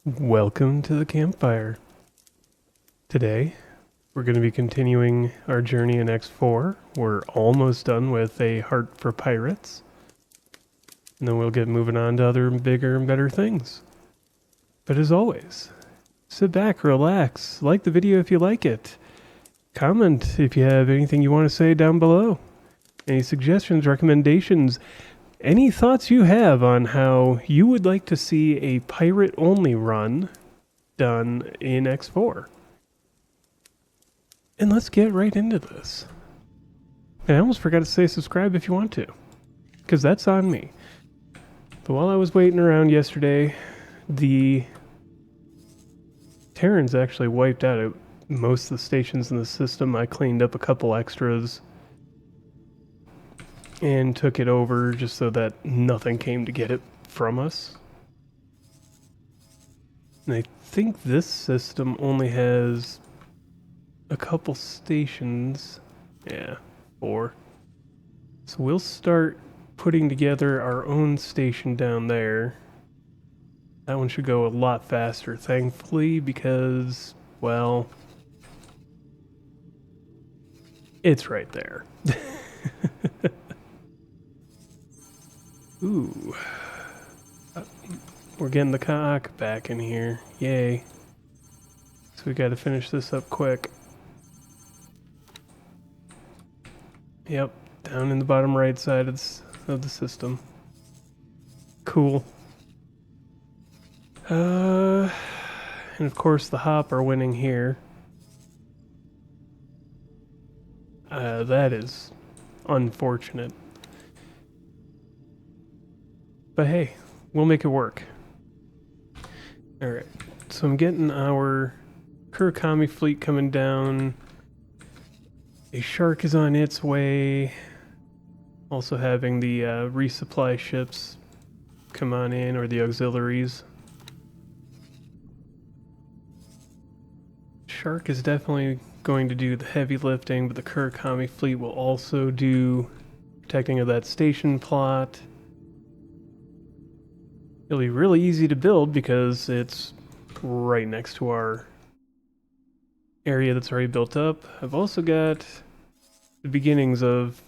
Welcome to the Campfire. Today, we're going to be continuing our journey in X4. We're almost done with A Heart for Pirates. And then we'll get moving on to other bigger and better things. But as always, sit back, relax, like the video if you like it. Comment if you have anything you want to say down below. Any suggestions, recommendations, any thoughts you have on how you would like to see a pirate-only run done in X4. And let's get right into this. And I almost forgot to say subscribe if you want to, because that's on me. But while I was waiting around yesterday, the Terrans actually wiped out most of the stations in the system. I cleaned up a couple extras and took it over just so that nothing came to get it from us. And I think this system only has a couple stations. Yeah, 4. So we'll start putting together our own station down there. That one should go a lot faster, thankfully, because, well, it's right there. Ooh. We're getting the cock back in here. Yay. So we gotta finish this up quick. Yep, down in the bottom right side of the system. Cool. And of course the hopper winning here. That is unfortunate. But hey, we'll make it work. Alright, so I'm getting our Kurakami fleet coming down. A shark is on its way. Also having the resupply ships come on in, or the auxiliaries. Shark is definitely going to do the heavy lifting, but the Kurakami fleet will also do protecting of that station plot. It'll be really easy to build because it's right next to our area that's already built up. I've also got the beginnings of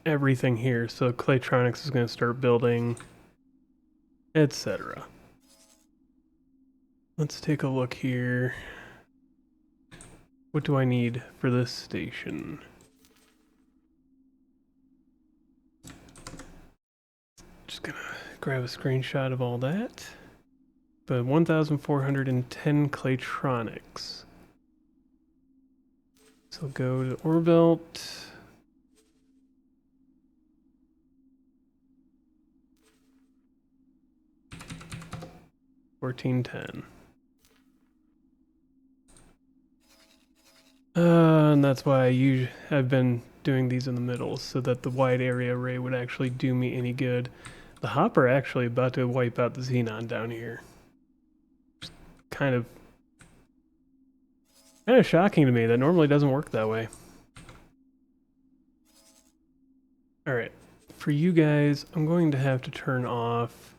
everything here, so Claytronics is going to start building, etc. Let's take a look here. What do I need for this station? Just gonna grab a screenshot of all that. But 1,410 Claytronics. So go to Orbelt. $14.10. And that's why I've been doing these in the middle, so that the wide area array would actually do me any good. The hopper actually about to wipe out the Xenon down here. Kind of shocking to me. That normally doesn't work that way. Alright, for you guys, I'm going to have to turn off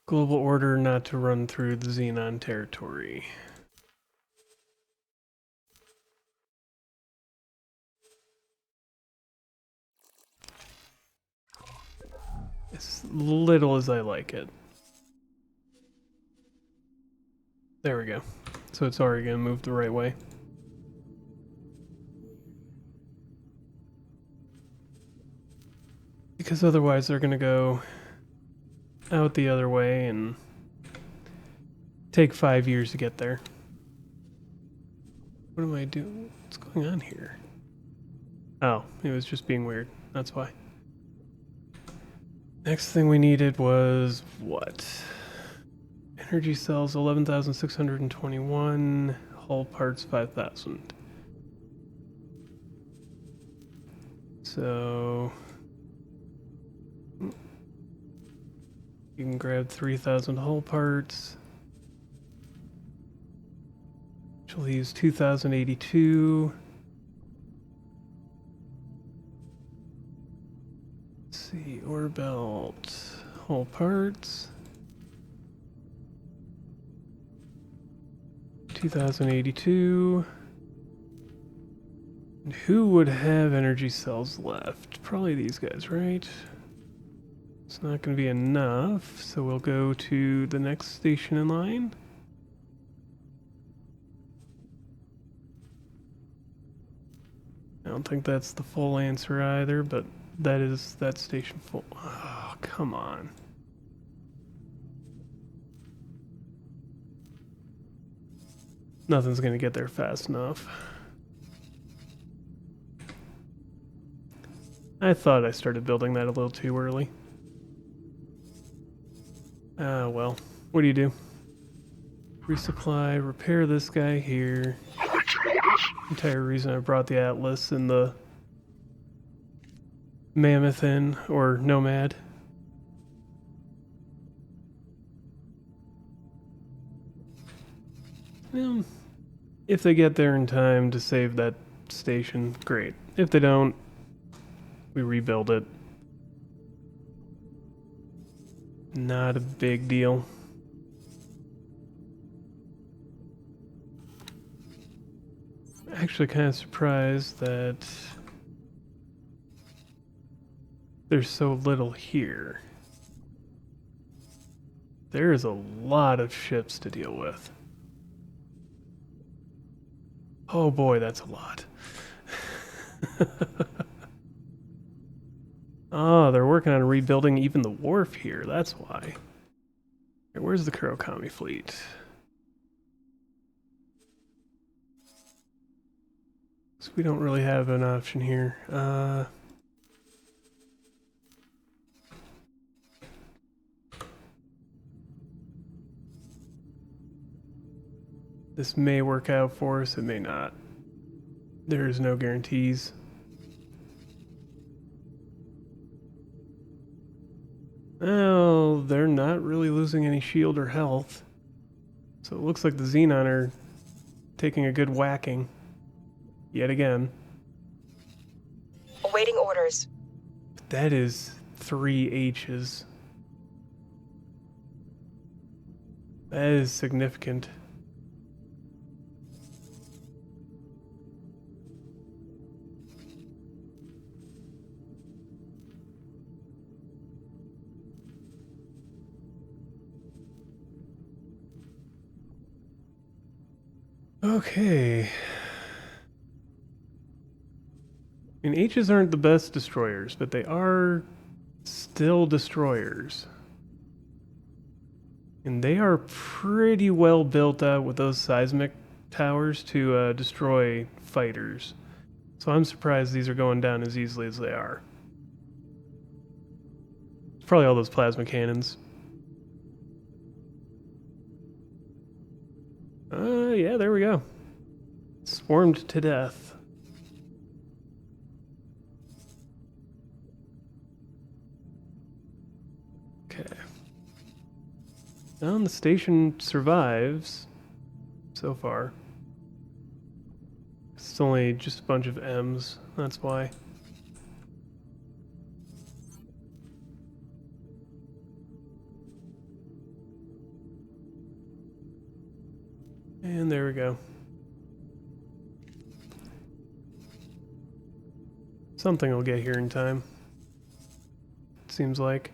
global order not to run through the Xenon territory. As little as I like it. There we go. So it's already going to move the right way. Because otherwise they're going to go out the other way and take 5 years to get there. What am I doing? What's going on here? Oh, it was just being weird. That's why. Next thing we needed was what? Energy cells 11,621, hull parts 5,000. So you can grab 3,000 hull parts. Which leaves 2,082. Let's see, Orbelt. Whole parts. 2082. And who would have energy cells left? Probably these guys, right? It's not going to be enough, so we'll go to the next station in line. I don't think that's the full answer either, but that is that station full. Oh, come on. Nothing's going to get there fast enough. I thought I started building that a little too early. Ah, well. What do you do? Resupply, repair this guy here. Entire reason I brought the Atlas and the Mammoth in, or Nomad. If they get there in time to save that station, great. If they don't, we rebuild it. Not a big deal. Actually kind of surprised that there's so little here. There's a lot of ships to deal with. Oh boy, that's a lot. Oh, they're working on rebuilding even the wharf here, that's why. Okay, where's the Kurokami fleet? So we don't really have an option here. This may work out for us, it may not. There's no guarantees. Well, they're not really losing any shield or health. So it looks like the Xenon are taking a good whacking. Yet again. Awaiting orders. That is 3 H's. That is significant. Okay. I mean, H's aren't the best destroyers, but they are still destroyers. And they are pretty well built out with those seismic towers to destroy fighters. So I'm surprised these are going down as easily as they are. It's probably all those plasma cannons. Yeah, there we go. Swarmed to death. Okay. Well, the station survives so far. It's only just a bunch of M's, that's why. And there we go. Something will get here in time. It seems like.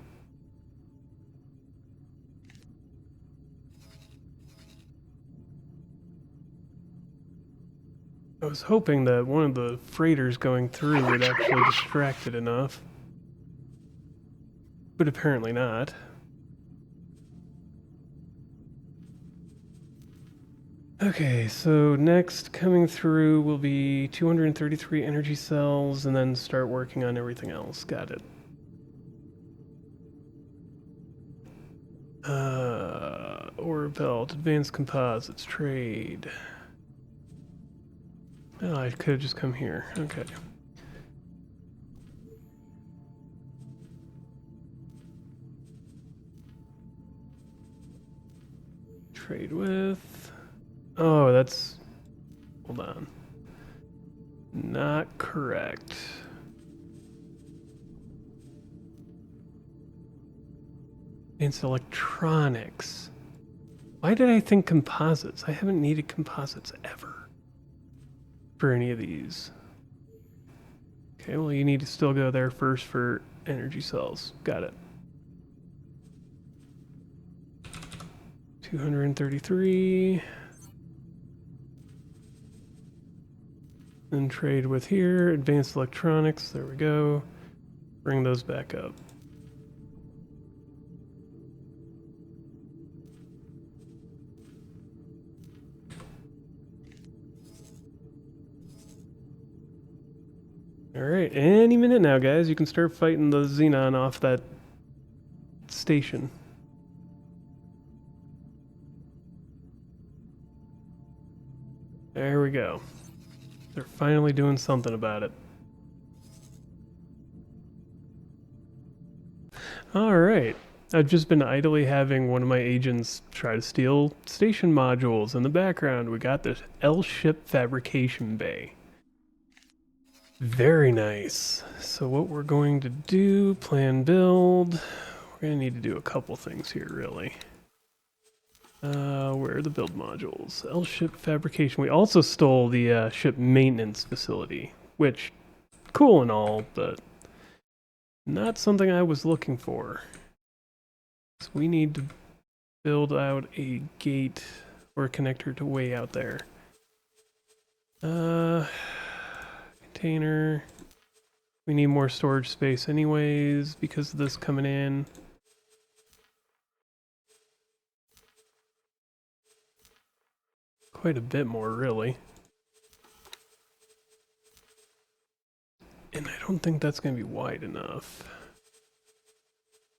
I was hoping that one of the freighters going through would actually distract it enough. But apparently not. Okay, so next coming through will be 233 energy cells and then start working on everything else. Got it. Ore belt, advanced composites, trade. Oh, I could have just come here. Okay. Trade with... Oh, that's... Hold on. Not correct. Advanced electronics. Why did I think composites? I haven't needed composites ever for any of these. Okay, well, you need to still go there first for energy cells. Got it. 233. Then trade with here. Advanced electronics. There we go. Bring those back up. Alright, any minute now, guys. You can start fighting the Xenon off that station. There we go. They're finally doing something about it. Alright. I've just been idly having one of my agents try to steal station modules. In the background, we got this L-ship fabrication bay. Very nice. So what we're going to do, plan build. We're going to need to do a couple things here, really. Where are the build modules? L-ship fabrication. We also stole the ship maintenance facility, which, cool and all, but not something I was looking for. So we need to build out a gate or a connector to way out there. Container. We need more storage space anyways because of this coming in. Quite a bit more, really. And I don't think that's going to be wide enough.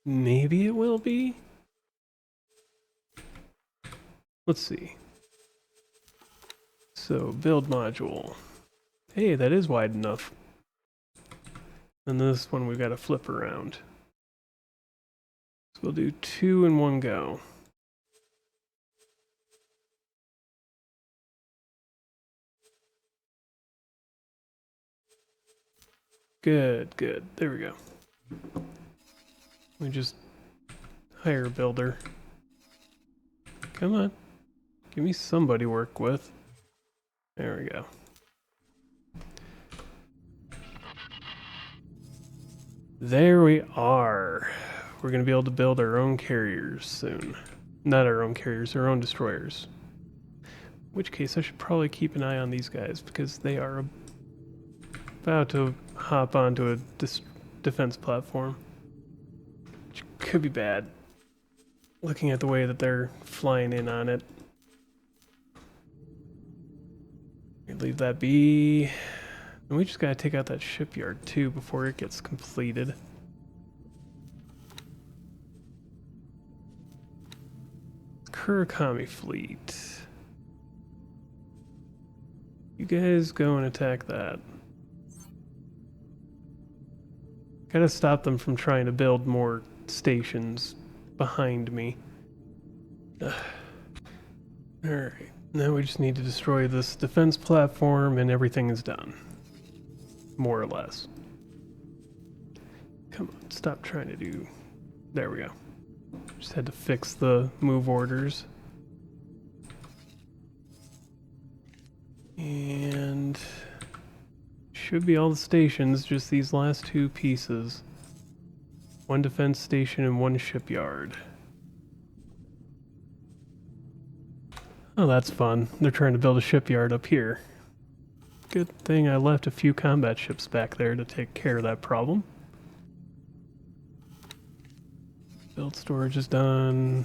Maybe it will be? Let's see. So, build module. Hey, that is wide enough. And this one we've got to flip around. So we'll do 2 in one go. Good, good. There we go. We just hire a builder. Come on. Give me somebody to work with. There we go. There we are. We're going to be able to build our own carriers soon. Not our own carriers, our own destroyers. In which case I should probably keep an eye on these guys because they are about to hop onto a defense platform. Which could be bad. Looking at the way that they're flying in on it. Leave that be. And we just gotta take out that shipyard too before it gets completed. Kurakami fleet. You guys go and attack that. Gotta stop them from trying to build more stations behind me. Alright, now we just need to destroy this defense platform and everything is done. More or less. Come on, stop trying to do... There we go. Just had to fix the move orders. And... should be all the stations, just these last 2 pieces. 1 defense station and 1 shipyard. Oh, that's fun. They're trying to build a shipyard up here. Good thing I left a few combat ships back there to take care of that problem. Build storage is done.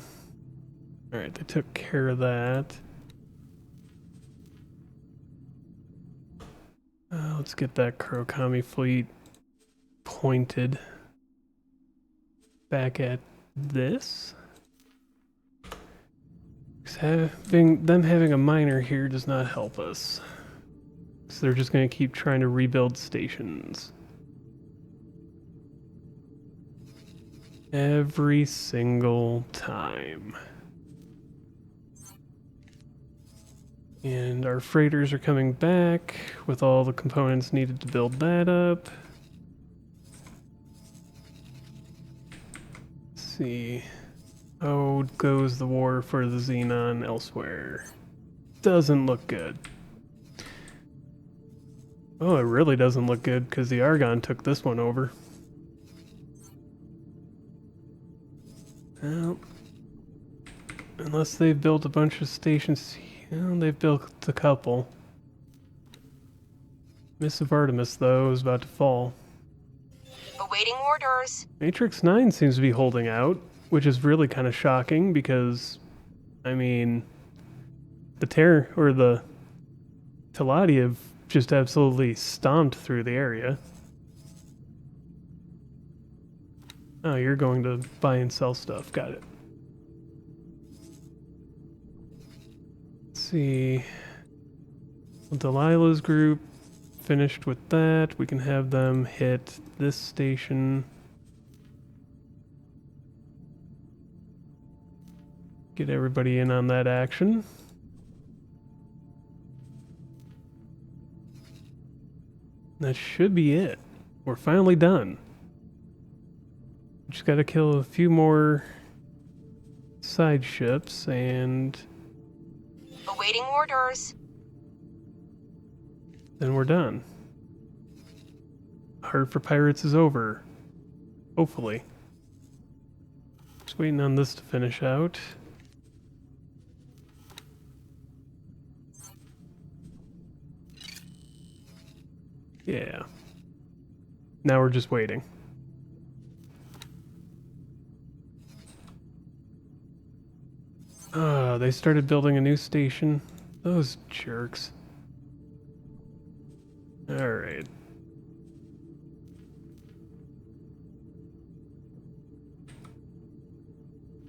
Alright, they took care of that. Let's get that Kurakami fleet pointed back at this. Them having a miner here does not help us. So they're just going to keep trying to rebuild stations. Every single time. And our freighters are coming back with all the components needed to build that up. Let's see. How goes the war for the Xenon elsewhere? Doesn't look good. Oh, it really doesn't look good because the Argon took this one over. Well, unless they've built a bunch of stations. They've built a couple. Miss of Artemis, though, is about to fall. Awaiting orders. Matrix 9 seems to be holding out, which is really kind of shocking because, I mean, the Teladi have just absolutely stomped through the area. Oh, you're going to buy and sell stuff. Got it. Let's see. Delilah's group finished with that. We can have them hit this station. Get everybody in on that action. That should be it. We're finally done. Just gotta kill a few more side ships and... Awaiting orders. then we're done. Hunt for Pirates is over. Hopefully. Just waiting on this to finish out. Yeah. Now we're just waiting. They started building a new station. Those jerks. Alright.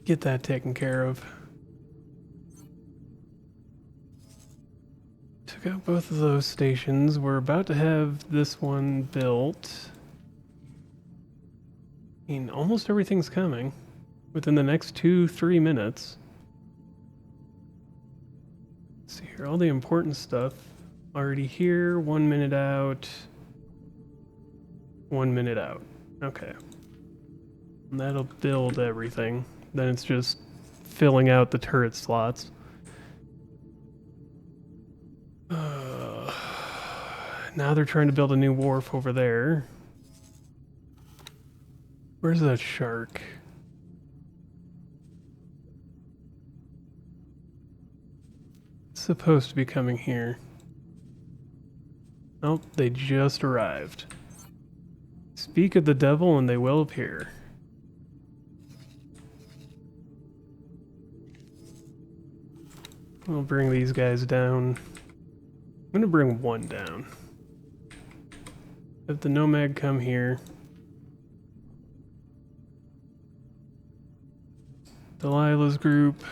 Get that taken care of. Took out both of those stations. We're about to have this one built. I mean, almost everything's coming. Within the next 2-3 minutes. Let's see here, all the important stuff. Already here, 1 minute out. 1 minute out. Okay. And that'll build everything. Then it's just filling out the turret slots. Now they're trying to build a new wharf over there. Where's that shark? It's supposed to be coming here. Oh, they just arrived. Speak of the devil and they will appear. I'll bring these guys down. I'm gonna bring one down. Have the Nomad come here. Delilah's group.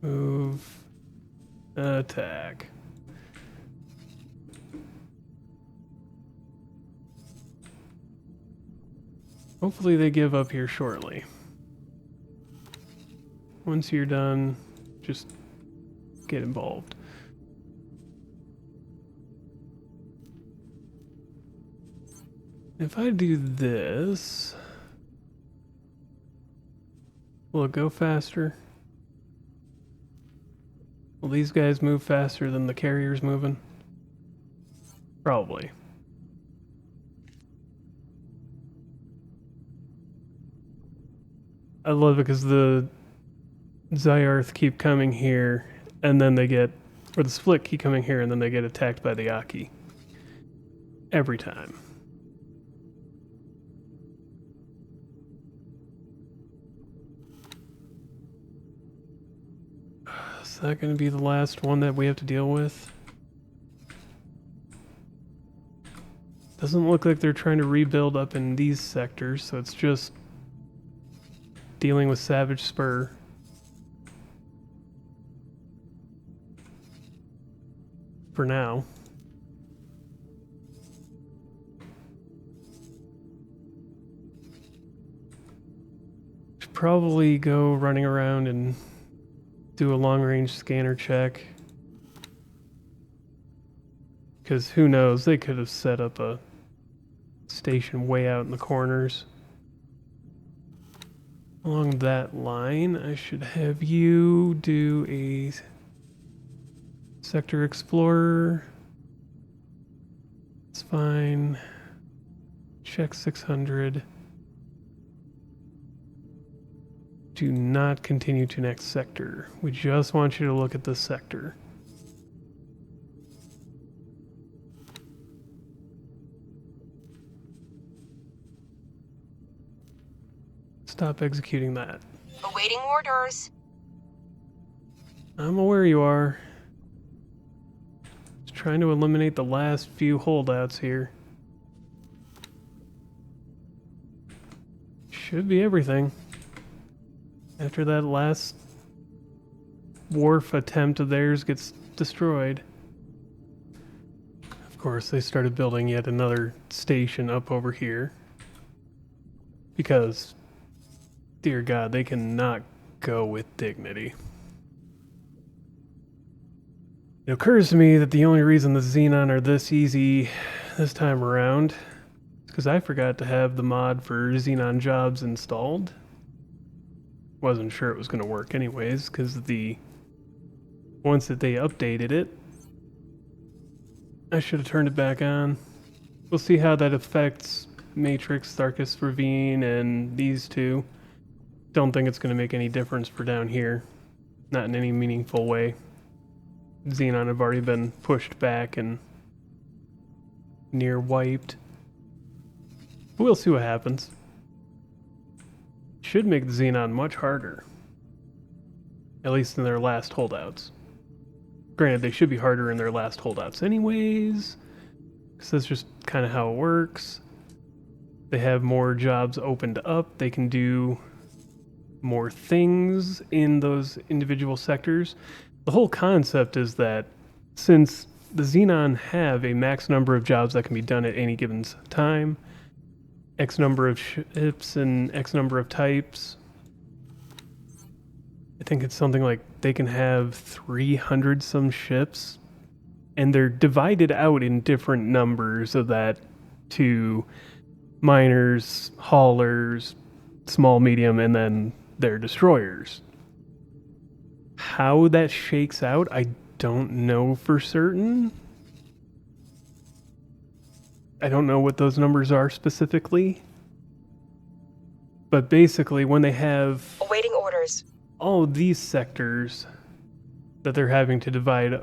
Move. Attack. Hopefully they give up here shortly. Once you're done, just get involved. If I do this, will it go faster? Will these guys move faster than the carriers moving? Probably. I love it because the Zyarth keep coming here, and then they get, or the Split keep coming here, and then they get attacked by the Aki. Every time. Is that going to be the last one that we have to deal with? Doesn't look like they're trying to rebuild up in these sectors, so it's just dealing with Savage Spur. For now. Should probably go running around and do a long-range scanner check. Because who knows, they could have set up a station way out in the corners. Along that line, I should have you do a sector explorer. It's fine. Check 600. Do not continue to next sector. We just want you to look at this sector. Stop executing that. Awaiting orders. I'm aware you are. Just trying to eliminate the last few holdouts here. Should be everything. After that last wharf attempt of theirs gets destroyed. Of course, they started building yet another station up over here. Because, dear God, they cannot go with dignity. It occurs to me that the only reason the Xenon are this easy this time around is because I forgot to have the mod for Xenon jobs installed. Wasn't sure it was going to work anyways, because once that they updated it, I should have turned it back on. We'll see how that affects Matrix, Tharkus Ravine, and these two. Don't think it's going to make any difference for down here. Not in any meaningful way. Xenon have already been pushed back and near wiped. But we'll see what happens. Should make the Xenon much harder. At least in their last holdouts. Granted, they should be harder in their last holdouts anyways, because that's just kind of how it works. They have more jobs opened up. They can do more things in those individual sectors. The whole concept is that since the Xenon have a max number of jobs that can be done at any given time, X number of ships and X number of types, I think it's something like they can have 300 some ships, and they're divided out in different numbers of that to miners, haulers, small, medium, and then their destroyers. How that shakes out, I don't know for certain. I don't know what those numbers are specifically. But basically, when they have Awaiting orders. all of these sectors that they're having to divide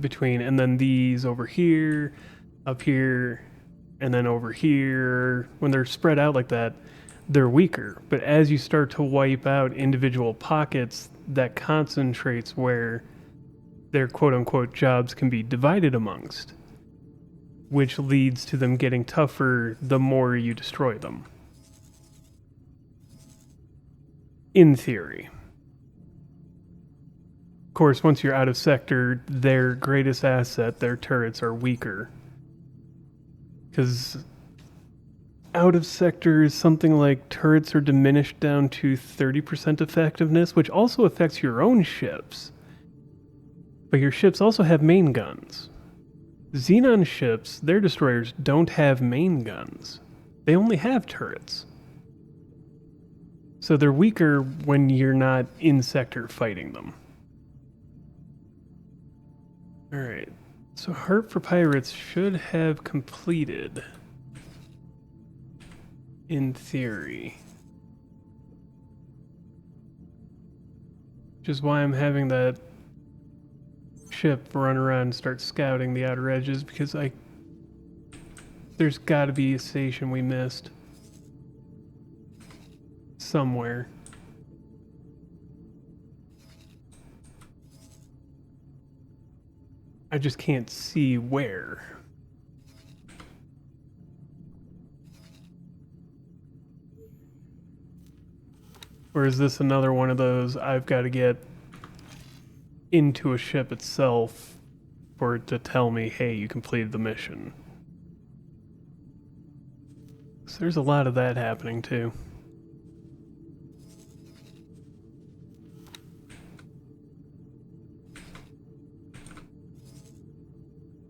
between, and then these over here, up here, and then over here, when they're spread out like that, they're weaker. But as you start to wipe out individual pockets, that concentrates where their quote-unquote jobs can be divided amongst, which leads to them getting tougher the more you destroy them. In theory. Of course, once you're out of sector, their greatest asset, their turrets, are weaker. Because out of sectors, something like turrets are diminished down to 30% effectiveness, which also affects your own ships. But your ships also have main guns. Xenon ships, their destroyers, don't have main guns. They only have turrets. So they're weaker when you're not in sector fighting them. Alright, so Heart for Pirates should have completed. In theory. Which is why I'm having that ship run around and start scouting the outer edges, because there's gotta be a station we missed. Somewhere. I just can't see where. Or is this another one of those I've got to get into a ship itself for it to tell me, hey, you completed the mission? So there's a lot of that happening too.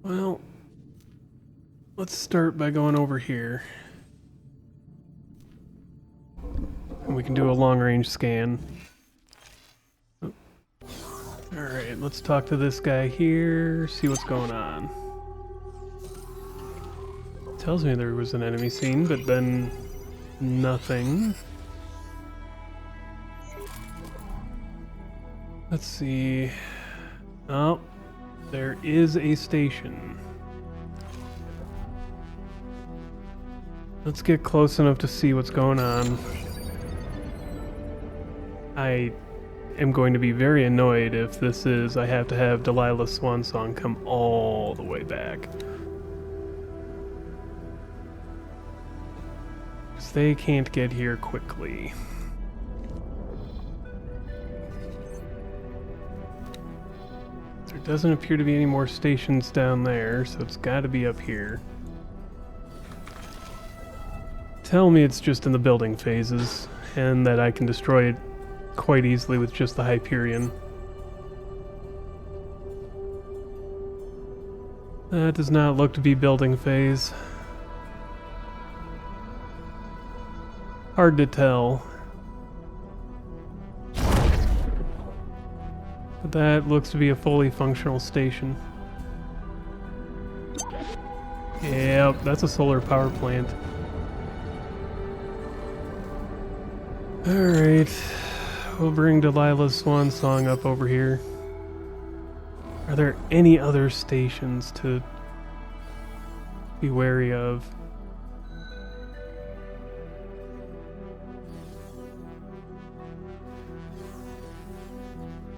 Well, let's start by going over here. we can do a long-range scan. Oh. Alright, let's talk to this guy here, see what's going on. Tells me there was an enemy scene, but then nothing. Let's see. Oh, there is a station. Let's get close enough to see what's going on. I am going to be very annoyed if this is I have to have Delilah's swan song come all the way back. Because they can't get here quickly. There doesn't appear to be any more stations down there, so it's got to be up here. Tell me it's just in the building phases, and that I can destroy it quite easily with just the Hyperion. That does not look to be building phase. Hard to tell. But that looks to be a fully functional station. Yep, that's a solar power plant. Alright, we'll bring Delilah's swan song up over here. Are there any other stations to be wary of?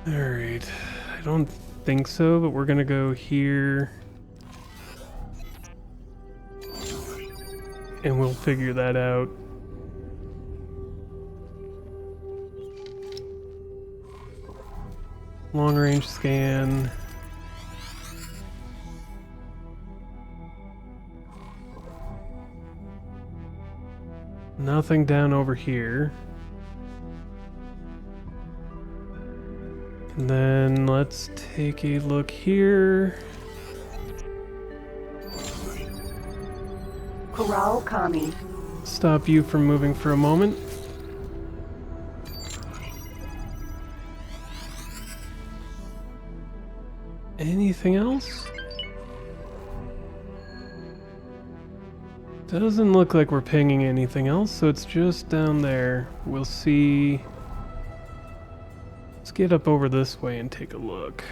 Alright, I don't think so, but we're gonna go here. And we'll figure that out. Long range scan. Nothing down over here. And then let's take a look here. Corral Kami. Stop you from moving for a moment. Anything else? Doesn't look like we're pinging anything else, so it's just down there. We'll see. Let's get up over this way and take a look.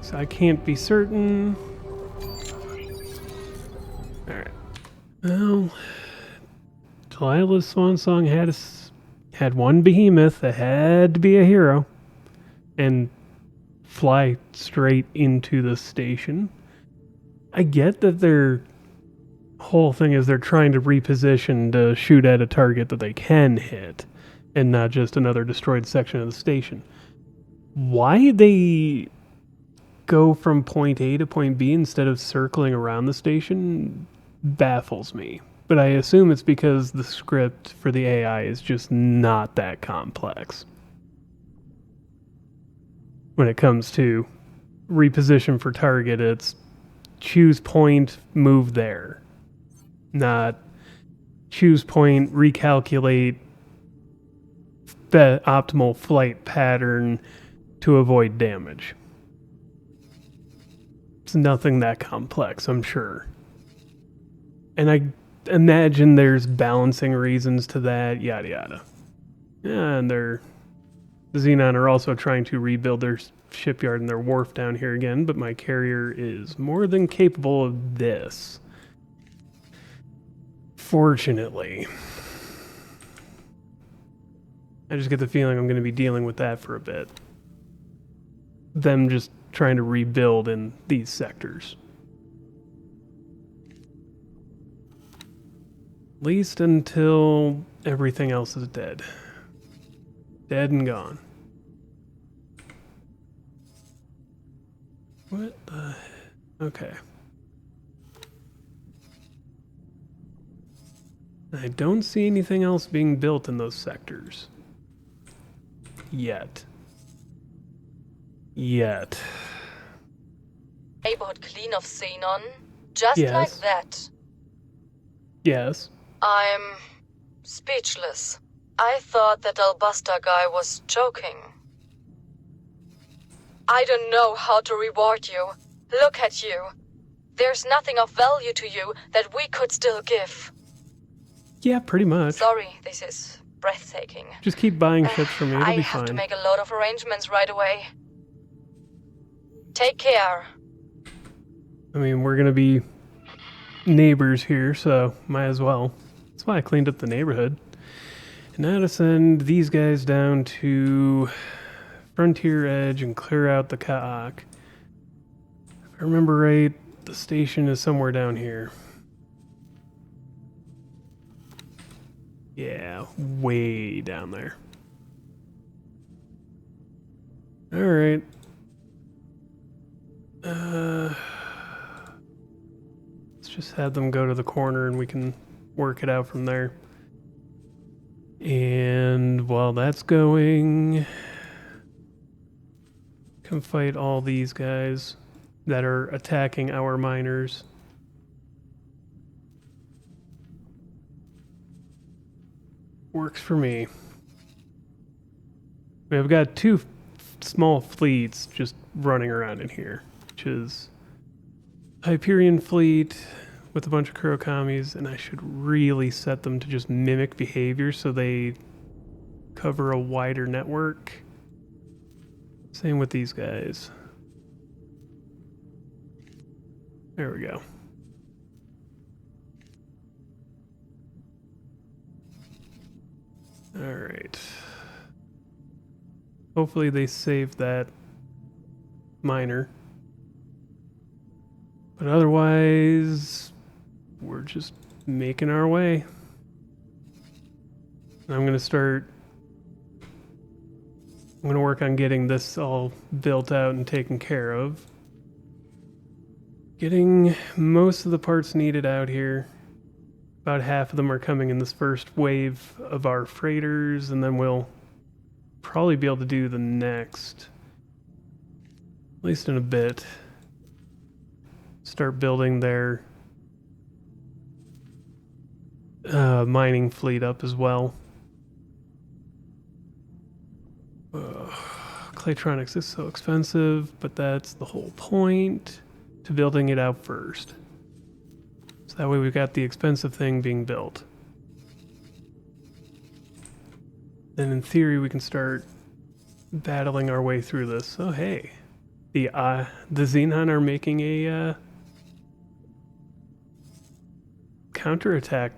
So I can't be certain. Alright. Well, Delilah's swan song had one behemoth that had to be a hero and fly straight into the station. I get that their whole thing is they're trying to reposition to shoot at a target that they can hit and not just another destroyed section of the station. Why they go from point A to point B instead of circling around the station baffles me. But I assume it's because the script for the AI is just not that complex. When it comes to reposition for target, it's choose point, move there. Not choose point, recalculate the optimal flight pattern to avoid damage. It's nothing that complex, I'm sure. And I imagine there's balancing reasons to that, yada yada. And Xenon are also trying to rebuild their shipyard and their wharf down here again, but my carrier is more than capable of this. Fortunately. I just get the feeling I'm going to be dealing with that for a bit. Them just trying to rebuild in these sectors. At least until everything else is dead. Dead and gone. What the... Okay. I don't see anything else being built in those sectors. Yet. Neighborhood clean of Xenon? Just Yes. like that. Yes. I'm speechless. I thought that Albusta guy was joking. I don't know how to reward you. Look at you. There's nothing of value to you that we could still give. Yeah, pretty much. Sorry, this is breathtaking. Just keep buying ships from me, it'll I be have to fine. make a load of arrangements right away. Take care. I mean, we're gonna be neighbors here, so might as well. That's why I cleaned up the neighborhood. And now to send these guys down to Frontier Edge and clear out the Ka'ak. If I remember right, the station is somewhere down here. Yeah, way down there. Alright. Let's just have them go to the corner and we can work it out from there. And while that's going, come fight all these guys that are attacking our miners. Works for me. I've got two small fleets just running around in here, which is Hyperion fleet with a bunch of Kurokamis, and I should really set them to just mimic behavior so they cover a wider network. Same with these guys. There we go. Alright. Hopefully they save that miner. But otherwise, we're just making our way. I'm going to start... I'm going to work on getting this all built out and taken care of. Getting most of the parts needed out here. About half of them are coming in this first wave of our freighters, and then we'll probably be able to do the next. At least in a bit. Start building their mining fleet up as well. Claytronics is so expensive, but that's the whole point to building it out first. So that way we've got the expensive thing being built. Then in theory we can start battling our way through this. So hey, the Xenon are making a counterattack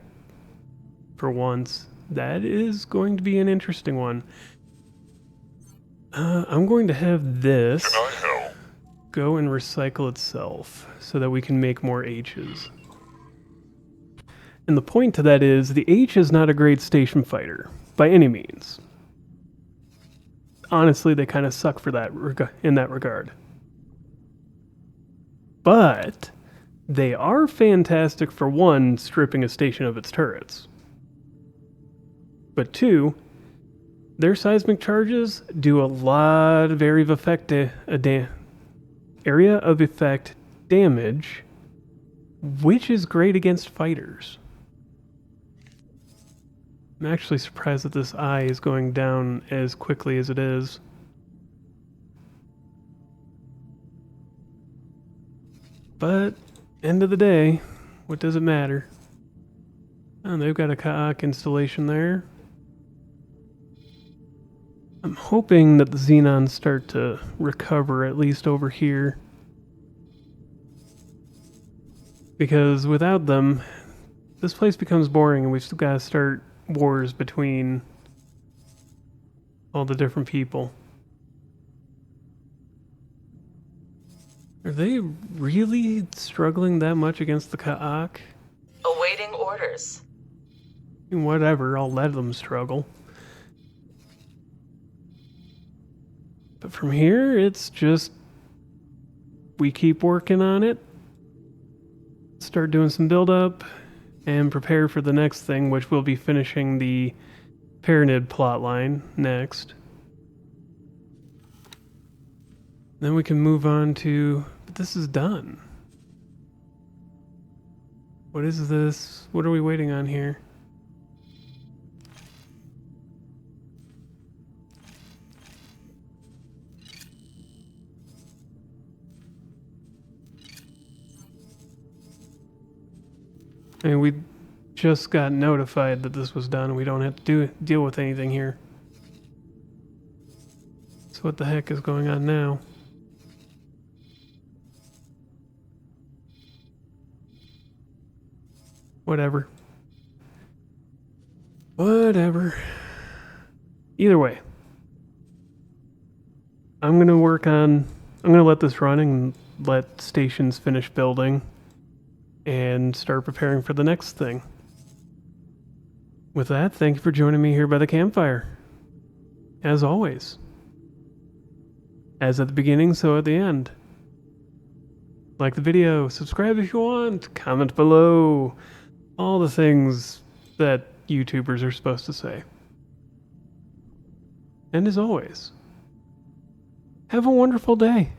for once. That is going to be an interesting one. I'm going to have this go and recycle itself so that we can make more H's. And the point to that is, the H is not a great station fighter, by any means. Honestly, they kind of suck for that in that regard. But they are fantastic for one, stripping a station of its turrets. But two, their seismic charges do a lot of area of effect damage, which is great against fighters. I'm actually surprised that this eye is going down as quickly as it is. But, end of the day, what does it matter? Oh, they've got a Ka'ak installation there. I'm hoping that the Xenons start to recover, at least over here. Because without them, this place becomes boring and we've still got to start wars between all the different people. Are they really struggling that much against the Ka'ak? Awaiting orders. Whatever, I'll let them struggle. But from here, it's just... we keep working on it. Start doing some build-up. And prepare for the next thing, which will be finishing the Pyramid plotline next. Then we can move on to... but this is done. What is this? What are we waiting on here? I mean, we just got notified that this was done. We don't have to deal with anything here. So what the heck is going on now? Whatever. Whatever. Either way. I'm going to let this run and let stations finish building and start preparing for the next thing. With that, thank you for joining me here by the campfire. As always. As at the beginning, so at the end. Like the video, subscribe if you want, comment below, all the things that YouTubers are supposed to say. And as always, have a wonderful day.